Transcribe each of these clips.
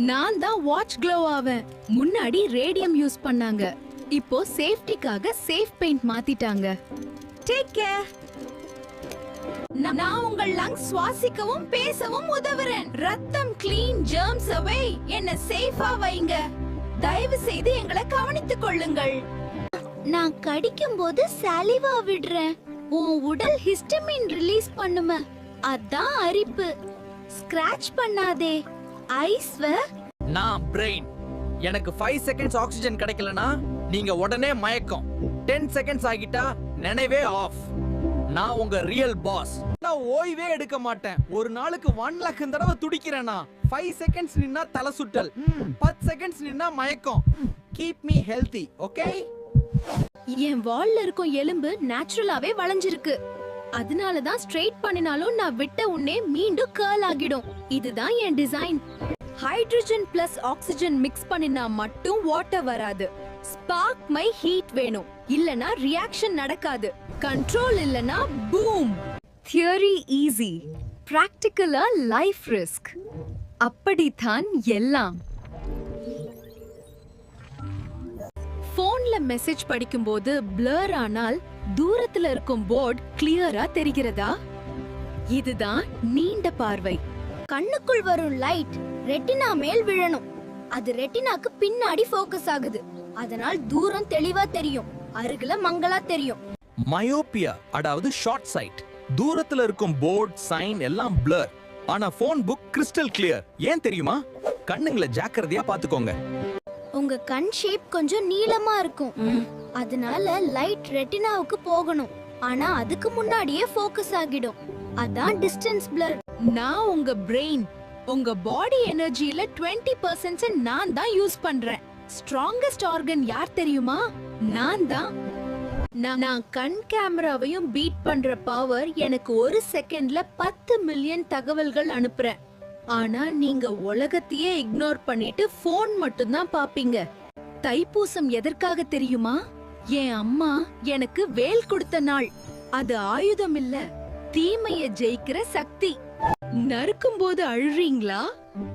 நான் தான் watch glow ஆவேன். முன்னாடி ரேடியம் யூஸ் பண்ணாங்க, இப்போ சேஃப்டிக்காக சேஃப் பெயிண்ட் மாத்திட்டாங்க. Take care. நான் உங்கள் லங்ஸ் சுவாசிக்கவும் பேசவும் உதவுறேன். ரத்தம் க்ளீன், ஜெர்ம்ஸ் அவே. என்ன சேஃபா வைங்க. தயவு செய்து எங்களை கவனித்துக் கொள்ளுங்கள். நான் கடிக்கும் போது சலிவா விடுறேன். உன் உடல் ஹிஸ்டமின் ரிலீஸ் பண்ணுமே, அதான் அரிப்பு. ஸ்கிராட்ச் பண்ணாதே. ஐஸ்வ நான் பிரெயின். எனக்கு 5 செகண்ட்ஸ் ஆக்சிஜன் கிடைக்கலனா நீங்க உடனே மயக்கம். 10 செகண்ட்ஸ் ஆகிட்டா நினைவே ஆஃப். நான் உங்க ரியல் பாஸ். நான் ஓய்வே எடுக்க மாட்டேன். ஒரு நாளுக்கு 1 லட்சம் தடவை துடிக்கிறேனா. 5 செகண்ட்ஸ் நின்னா தலை சுட்டல், 10 செகண்ட்ஸ் நின்னா மயக்கம். Keep me healthy, okay? என் வால்ல இருக்கும் எலும்பு நேச்சுரலாவே வளைஞ்சிருக்கு. அதனாலதான் ஸ்ட்ரெயிட் பண்ணினாலும் நான் விட்ட உடனே மீண்டும் கர்ல் ஆகிடும். இதுதான் என் design. Hydrogen plus oxygen mix பண்ணினா மட்டும் வாட்டர் வராது. ஸ்பார்க் மை ஹீட் வேணும், இல்லனா ரியாக்ஷன் நடக்காது. கண்ட்ரோல் இல்லனா பூம். தியரி ஈஸி, பிராக்டிகலா லைஃப் ரிஸ்க். அப்படித்தான் எல்லாம். போன்ல மெசேஜ் படிக்கும்போது பிளர் ஆனால் தூரத்துல இருக்கும் போர்டு கிளியரா தெரிகிறதா? இதுதான் நீண்ட பார்வை. கண்ணுக்குள் வரும் லைட் ரெட்டினா மேல் விழணும். அது ரெட்டினாக்கு பின்னாடி ஃபோக்கஸ் ஆகுது. அதனால் தூரம் தெளிவா தெரியும், அருகில மங்களா தெரியும். மயோபியா அதாவது ஷார்ட் சைட். தூரத்துல இருக்கும் போர்ட், சைன் எல்லாம் பிளர். ஆனா போன் புக் கிறிஸ்டல் கிளியர். ஏன் தெரியுமா? கண்ணுங்களை ஜாக்கிரதையா பாத்துக்கோங்க. உங்க கண் ஷேப் கொஞ்சம் நீளமா இருக்கும், அதனால லைட் ரெட்டினாவுக்கு போகணும். ஆனா அதுக்கு முன்னாடியே ஃபோக்கஸ் ஆகிடும். அதான் டிஸ்டன்ஸ் பிளர். நான் உங்க பிரெயின். உங்க பாடி எனர்ஜில 20% நான் தான் யூஸ் பண்றேன். ஸ்ட்ராங்கஸ்ட் ஆர்கன் யார் தெரியுமா? நான் தான். நான் கண் கேமராவையும் பீட் பண்ற பவர். எனக்கு ஒரு செகண்ட்ல 10 மில்லியன் தகவல்கள் அனுப்புறேன். ஆனா நீங்க உலகத்தையே இக்னோர் பண்ணிட்டு போன் மட்டும் தான் பாப்பீங்க. தைப்பூசம் எதற்காக தெரியுமா? என் அம்மா எனக்கு வேல் கொடுத்த நாள். அது ஆயுதம் இல்ல, தீமையை ஜெயிக்கிற சக்தி. நறுக்கும் போது அழுறீங்களா?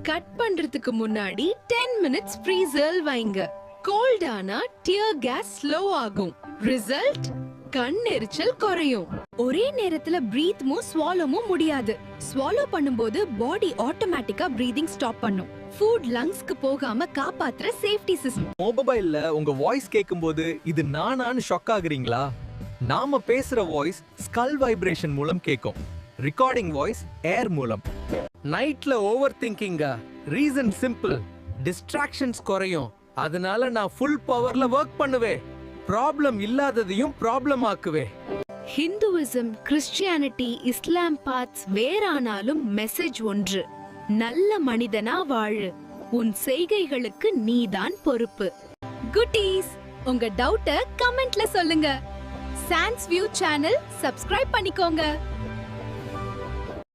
கட் பண்றதுக்கு முன்னாடி 10 மினிட்ஸ் ஃப்ரீசர் வைங்க. கோல்ட் ஆனா டியர் கேஸ் ஸ்லோ ஆகும். ரிசல்ட் கண் எரிச்சல் குறையும். ஒரே நேரத்துல பிரீத்மும் ஸ்வாலோவும் முடியாது. ஸ்வாலோ பண்ணும்போது பாடி ஆட்டோமேட்டிக்கா பிரீதிங் ஸ்டாப் பண்ணும். ஃபுட் லங்ஸ்க்கு போகாம காப்பாத்துற சேஃப்டி சிஸ்டம். மொபைல்ல உங்க வாய்ஸ் கேட்கும்போது இது நானான்னு ஷாக் ஆகுறீங்களா? நாம பேசுற வாய்ஸ் ஸ்கல் வைப்ரேஷன் மூலம் கேட்கும். ரெக்கார்டிங் வாய்ஸ் ஏர் மூலம். நைட்ல ஓவர் திங்கிங்கா? ரீசன் சிம்பிள், டிஸ்ட்ராக்ஷன்ஸ் குறையும். அதனால நான் ஃபுல் பவர்ல வர்க் பண்ணுவேன். ப்ராப்ளம் இல்லாததையும் ப்ராப்ளம் ஆக்குவேன். ஹிந்துவிசம், கிறிஸ்டியானிட்டி, இஸ்லாம் பாத்ஸ் வேறானாலும் மெசேஜ் ஒன்று. நல்ல மனிதனா வாழு. உன் செய்கைகளுக்கு நீதான் பொறுப்பு. குட்டீஸ், உங்க டவுட்ட கமெண்ட்ல சொல்லுங்க. சான்ஸ் வியூ சேனல் சப்ஸ்கிரைப் பண்ணிக்கோங்க.